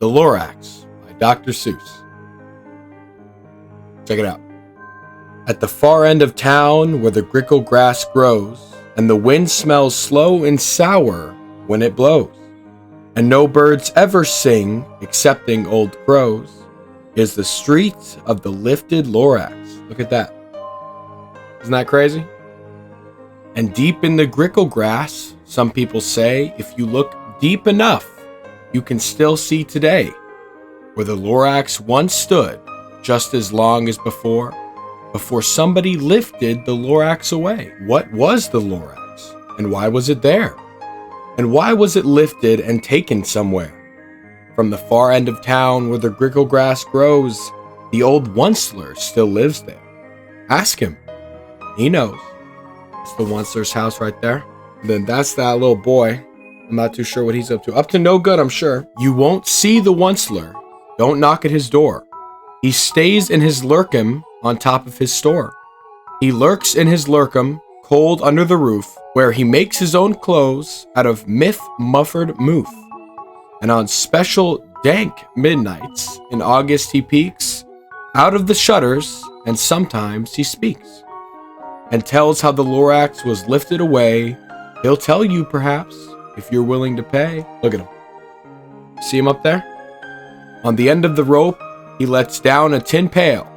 The Lorax by Dr. Seuss. Check it out. At the far end of town where the grickle grass grows, and the wind smells slow and sour when it blows, and no birds ever sing excepting old crows, is the street of the lifted Lorax. Look at that. Isn't that crazy? And deep in the grickle grass, some people say, if you look deep enough, you can still see today where the Lorax once stood, just as long as before somebody lifted the Lorax away. What was the Lorax, and why was it there? And why was it lifted and taken somewhere? From the far end of town where the grickle grass grows, the old Onceler still lives there. Ask him. He knows. It's the Onceler's house right there. And then that's that little boy. I'm not too sure what he's up to. Up to no good, I'm sure. You won't see the Onceler. Don't knock at his door. He stays in his lurkum on top of his store. He lurks in his lurkum, cold under the roof, where he makes his own clothes out of muffered moof. And on special dank midnights in August he peeks out of the shutters, and sometimes he speaks and tells how the Lorax was lifted away. He'll tell you, perhaps, if you're willing to pay. Look at him. See him up there? On the end of the rope, he lets down a tin pail,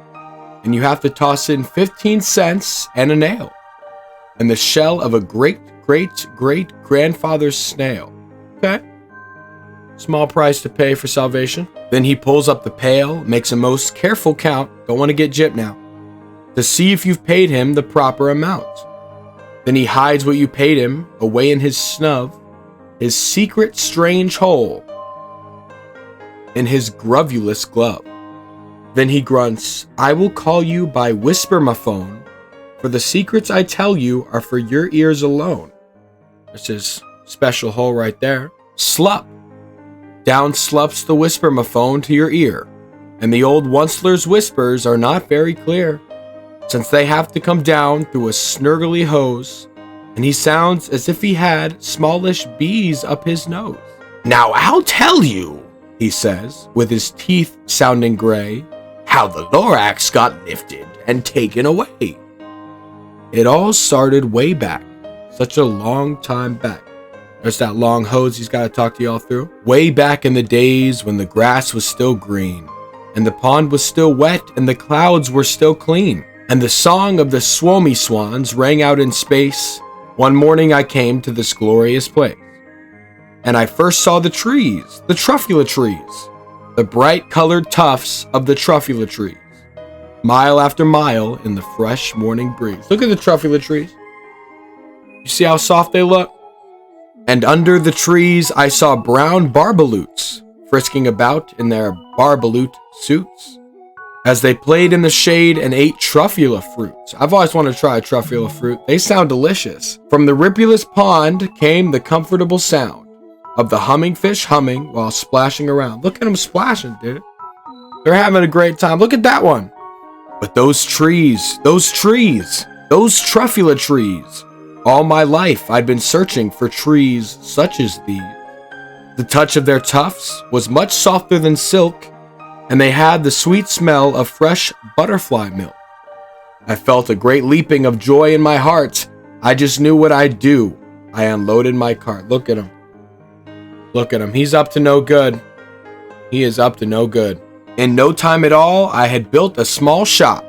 and you have to toss in 15 cents and a nail, and the shell of a great-great-great-grandfather's snail. Okay. Small price to pay for salvation. Then he pulls up the pail, makes a most careful count, don't want to get gypped now, to see if you've paid him the proper amount. Then he hides what you paid him away in his snub, his secret strange hole, in his grovulous glove. Then he grunts, I will call you by whisper my phone, for the secrets I tell you are for your ears alone. There's his special hole right there. Slup. Down slups the whisper-ma-phone to your ear, and the old Onceler's whispers are not very clear, since they have to come down through a snurgly hose, and he sounds as if he had smallish bees up his nose. Now I'll tell you, he says, with his teeth sounding gray, how the Lorax got lifted and taken away. It all started way back, such a long time back. There's that long hose he's got to talk to y'all through. Way back in the days when the grass was still green, and the pond was still wet, and the clouds were still clean, and the song of the swomy swans rang out in space. One morning I came to this glorious place, and I first saw the trees, the truffula trees, the bright-colored tufts of the truffula trees, mile after mile in the fresh morning breeze. Look at the truffula trees. You see how soft they look? And under the trees I saw brown barbaloots frisking about in their barbaloot suits as they played in the shade and ate truffula fruits. I've always wanted to try a truffula fruit. They sound delicious. From the ripulous pond came the comfortable sound of the humming fish humming while splashing around. Look at them splashing, dude. They're having a great time. Look at that one. But those trees, those truffula trees. All my life I'd been searching for trees such as these. The touch of their tufts was much softer than silk, and they had the sweet smell of fresh butterfly milk. I felt a great leaping of joy in my heart. I just knew what I'd do. I unloaded my cart. Look at him. Look at him. He's up to no good. He is up to no good. In no time at all, I had built a small shop.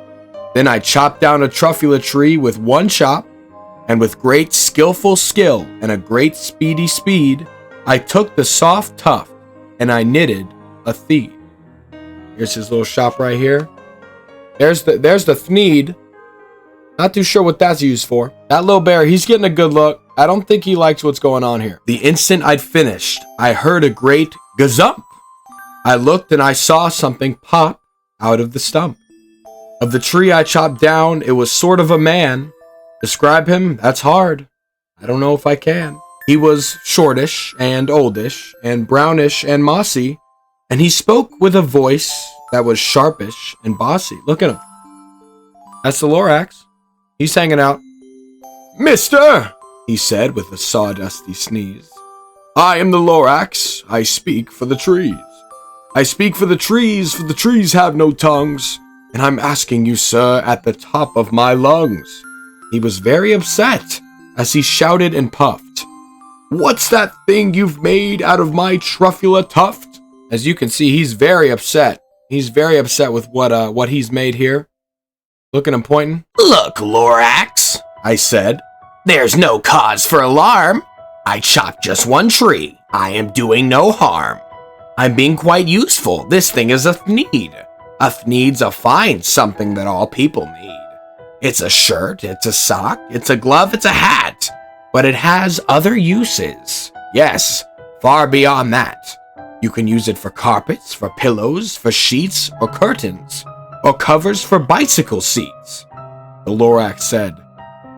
Then I chopped down a truffula tree with one chop, and with great skillful skill and a great speedy speed, I took the soft tuft and I knitted a theed. Here's his little shop right here. There's the thneed. Not too sure what that's used for. That little bear, he's getting a good look. I don't think he likes what's going on here. The instant I'd finished, I heard a great gazump. I looked and I saw something pop out of the stump of the tree I chopped down. It was sort of a man. Describe him? That's hard. I don't know if I can. He was shortish and oldish and brownish and mossy, and he spoke with a voice that was sharpish and bossy. Look at him. That's the Lorax. He's hanging out. Mister, he said with a sawdusty sneeze, I am the Lorax. I speak for the trees. I speak for the trees have no tongues. And I'm asking you, sir, at the top of my lungs. He was very upset as he shouted and puffed. What's that thing you've made out of my truffula tuft? As you can see, he's very upset. He's very upset with what he's made here. Look at him pointing. Look, Lorax, I said. There's no cause for alarm. I chopped just one tree. I am doing no harm. I'm being quite useful. This thing is a thneed. A thneed's a fine something that all people need. It's a shirt, it's a sock, it's a glove, it's a hat. But it has other uses. Yes, far beyond that. You can use it for carpets, for pillows, for sheets, or curtains, or covers for bicycle seats. The Lorax said,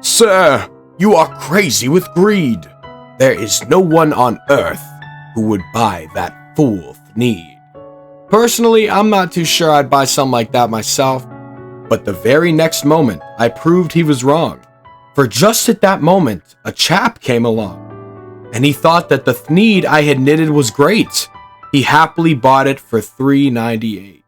Sir, you are crazy with greed. There is no one on earth who would buy that fool thneed. Personally, I'm not too sure I'd buy something like that myself, but the very next moment, I proved he was wrong. For just at that moment, a chap came along, and he thought that the thneed I had knitted was great. He happily bought it for $398.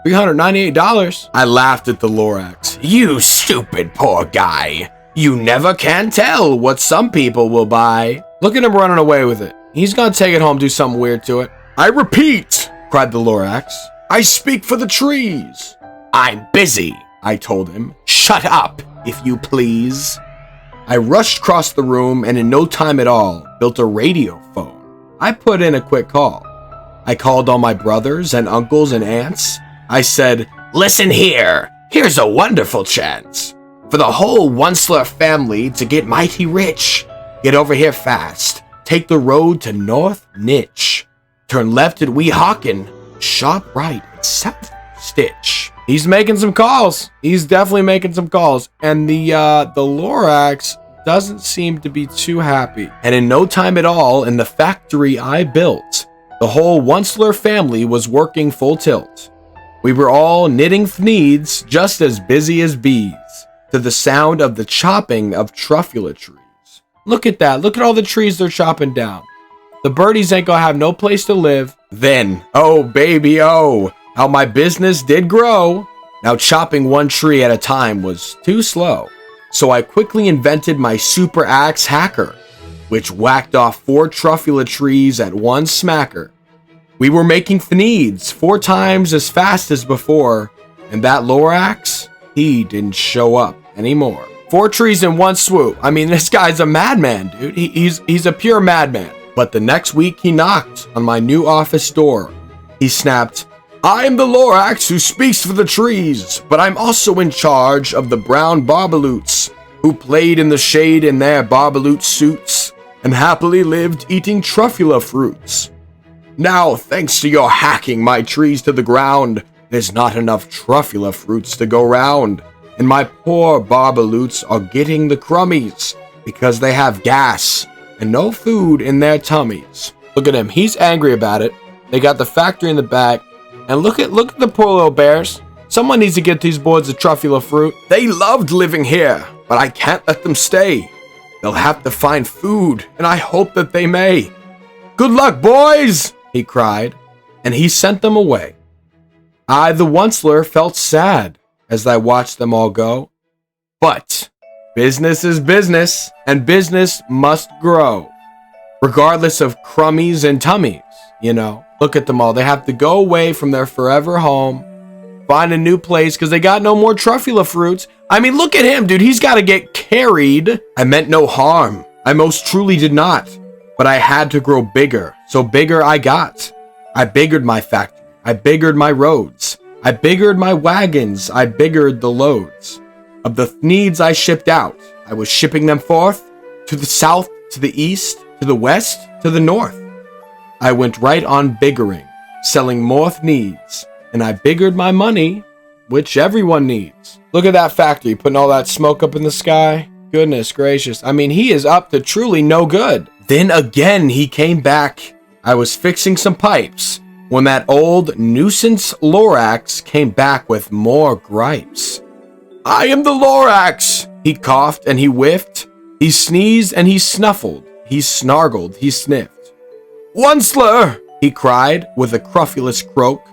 $398? I laughed at the Lorax. You stupid poor guy. You never can tell what some people will buy. Look at him running away with it. He's gonna take it home, do something weird to it. I repeat, cried the Lorax. I speak for the trees. I'm busy, I told him. Shut up, if you please. I rushed across the room and in no time at all built a radio phone. I put in a quick call. I called all my brothers and uncles and aunts. I said, listen here, here's a wonderful chance for the whole Onceler family to get mighty rich. Get over here fast. Take the road to North Nitch. Turn left at Weehawken. Sharp right at South Stitch. He's making some calls. He's definitely making some calls. And the Lorax doesn't seem to be too happy. And in no time at all, in the factory I built, the whole Onceler family was working full tilt. We were all knitting thneeds, just as busy as bees, to the sound of the chopping of truffula trees. Look at that. Look at all the trees they're chopping down. The birdies ain't gonna have no place to live. Then, oh baby, oh, how my business did grow. Now chopping one tree at a time was too slow. So I quickly invented my super axe hacker, which whacked off 4 truffula trees at one smacker. We were making thneeds 4 times as fast as before, and that Lorax, he didn't show up anymore. 4 trees in one swoop. I mean, this guy's a madman, dude. He's a pure madman. But the next week he knocked on my new office door. He snapped, I'm the Lorax who speaks for the trees, but I'm also in charge of the brown barbaloots who played in the shade in their barbaloot suits and happily lived eating truffula fruits. Now, thanks to your hacking my trees to the ground, there's not enough truffula fruits to go round, and my poor barbaloots are getting the crummies because they have gas and no food in their tummies. Look at him. He's angry about it. They got the factory in the back. And look at the poor little bears. Someone needs to get these boys a truffula fruit. They loved living here, but I can't let them stay. They'll have to find food, and I hope that they may. Good luck, boys, he cried, and he sent them away. I, the Onceler, felt sad as I watched them all go. But business is business, and business must grow, regardless of crummies and tummies, you know. Look at them all. They have to go away from their forever home, find a new place because they got no more truffula fruits. I mean, look at him, dude. He's got to get carried. I meant no harm. I most truly did not. But I had to grow bigger, so bigger I got. I biggered my factory. I biggered my roads. I biggered my wagons. I biggered the loads. Of the thneeds I shipped out, I was shipping them forth to the south, to the east, to the west, to the north. I went right on biggering, selling more thneeds, and I biggered my money, which everyone needs. Look at that factory, putting all that smoke up in the sky. Goodness gracious. I mean, he is up to truly no good. Then again, he came back. I was fixing some pipes when that old nuisance Lorax came back with more gripes. I am the Lorax! He coughed and he whiffed. He sneezed and he snuffled. He snargled. He sniffed. Onceler, he cried with a crufulous croak.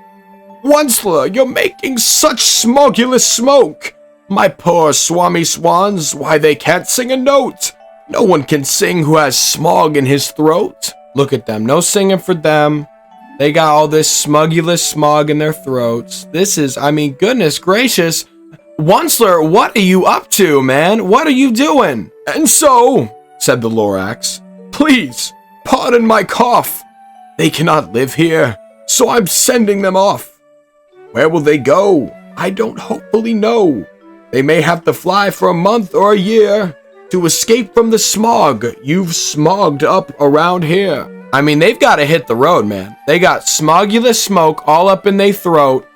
Onceler, you're making such smogulous smoke. My poor swami swans, why they can't sing a note. No one can sing who has smog in his throat. Look at them, no singing for them. They got all this smugulous smog in their throats. This is, goodness gracious. Onceler, what are you up to, man? What are you doing? And so, said the Lorax, please, pardon my cough. They cannot live here, so I'm sending them off. Where will they go? I don't hopefully know. They may have to fly for a month or a year to escape from the smog you've smogged up around here. They've got to hit the road, man. They got smogulous smoke all up in their throat.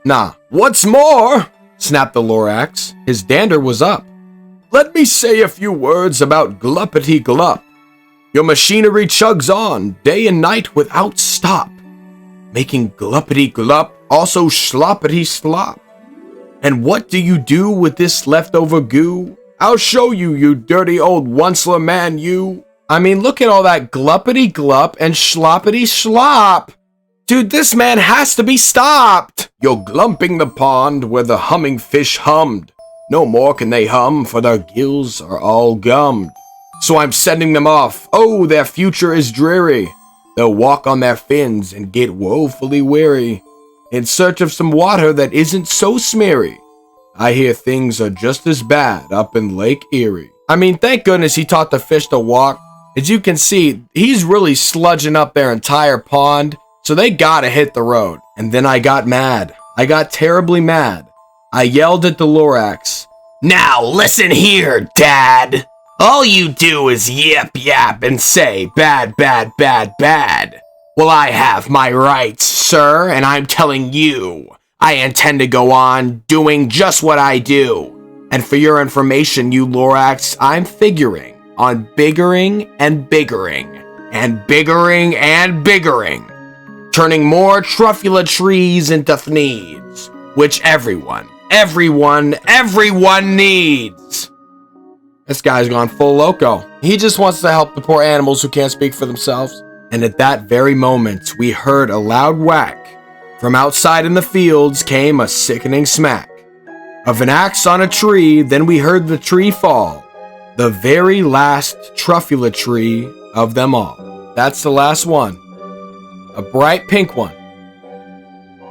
Nah. What's more, snapped the Lorax. His dander was up. Let me say a few words about Gluppity Glup. Your machinery chugs on, day and night without stop, making Gluppity Glup also sloppity slop. And what do you do with this leftover goo? I'll show you, you dirty old Onceler man, you. Look at all that Gluppity Glup and Sloppity Slop. Dude, this man has to be stopped. You're glumping the pond where the humming fish hummed. No more can they hum, for their gills are all gummed. So I'm sending them off. Oh, their future is dreary. They'll walk on their fins and get woefully weary, in search of some water that isn't so smeary. I hear things are just as bad up in Lake Erie. Thank goodness he taught the fish to walk. As you can see, he's really sludging up their entire pond, so they gotta hit the road. And then I got mad. I got terribly mad. I yelled at the Lorax. Now listen here, Dad. All you do is yip yap and say bad, bad, bad, bad. Well, I have my rights, sir, and I'm telling you, I intend to go on doing just what I do. And for your information, you Lorax, I'm figuring on biggering and biggering and biggering and biggering, turning more truffula trees into thneeds, which everyone needs. This guy's gone full loco. He just wants to help the poor animals who can't speak for themselves. And at that very moment, we heard a loud whack. From outside in the fields came a sickening smack of an axe on a tree. Then we heard the tree fall. The very last truffula tree of them all. That's the last one. A bright pink one.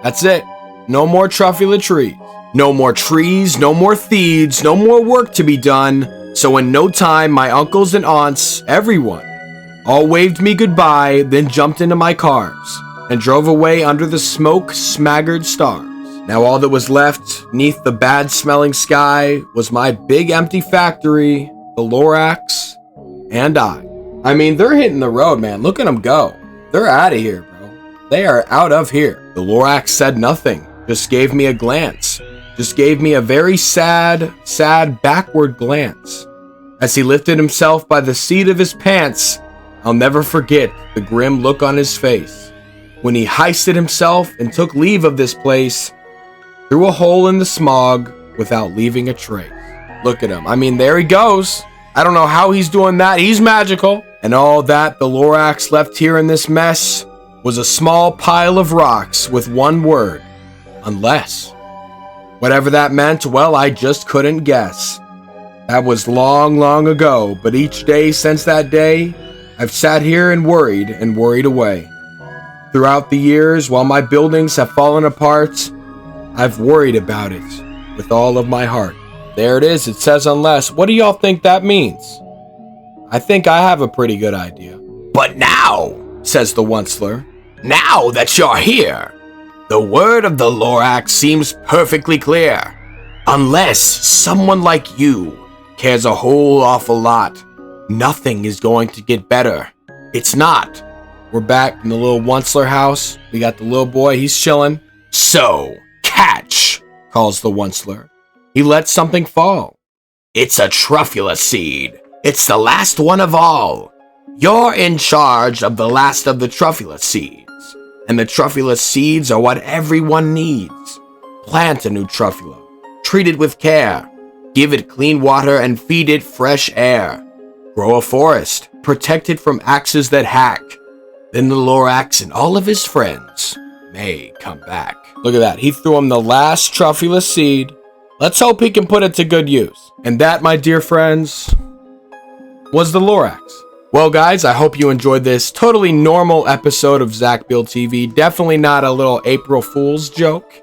That's it. No more truffula trees. No more trees, no more thieves, no more work to be done. So in no time, my uncles and aunts, everyone, all waved me goodbye, then jumped into my cars and drove away under the smoke-smaggered stars. Now all that was left neath the bad-smelling sky was my big empty factory, the Lorax, and I. They're hitting the road, man. Look at them go. They're out of here, bro. They are out of here. The Lorax said nothing, just gave me a glance. Just gave me a very sad backward glance. As he lifted himself by the seat of his pants, I'll never forget the grim look on his face when he heisted himself and took leave of this place through a hole in the smog without leaving a trace. Look at him. There he goes. I don't know how he's doing that. He's magical. And all that the Lorax left here in this mess was a small pile of rocks with one word: unless. Whatever that meant, well, I just couldn't guess. That was long, long ago, but each day since that day, I've sat here and worried away. Throughout the years, while my buildings have fallen apart, I've worried about it with all of my heart. There it is, it says unless. What do y'all think that means? I think I have a pretty good idea. But now, says the Onceler, now that you're here, the word of the Lorax seems perfectly clear. Unless someone like you cares a whole awful lot, nothing is going to get better. It's not. We're back in the little Onceler house. We got the little boy, he's chilling. So, catch, calls the Onceler. He lets something fall. It's a truffula seed. It's the last one of all. You're in charge of the last of the truffula seeds. And the truffula seeds are what everyone needs. Plant a new truffula. Treat it with care. Give it clean water and feed it fresh air. Grow a forest. Protect it from axes that hack. then the Lorax and all of his friends may come back. Look at that. He threw him the last trophyless seed. Let's hope he can put it to good use. And that, my dear friends, was the Lorax. Well, guys, I hope you enjoyed this totally normal episode of Zach Beal TV. Definitely not a little April Fool's joke.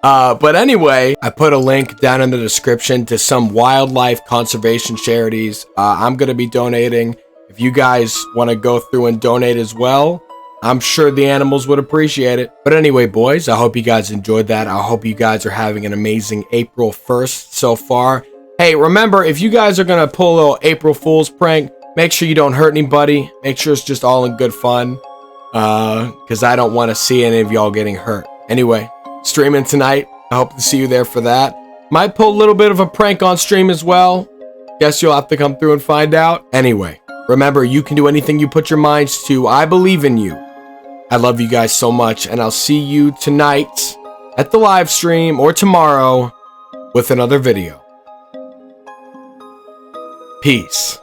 But anyway, I put a link down in the description to some wildlife conservation charities I'm going to be donating. If you guys want to go through and donate as well, I'm sure the animals would appreciate it. But anyway, boys, I hope you guys enjoyed that. I hope you guys are having an amazing April 1st so far. Hey, remember, if you guys are going to pull a little April Fool's prank, make sure you don't hurt anybody. Make sure it's just all in good fun. Because I don't want to see any of y'all getting hurt. Anyway, streaming tonight. I hope to see you there for that. Might pull a little bit of a prank on stream as well. Guess you'll have to come through and find out. Anyway, remember, you can do anything you put your minds to. I believe in you. I love you guys so much, and I'll see you tonight at the live stream or tomorrow with another video. Peace.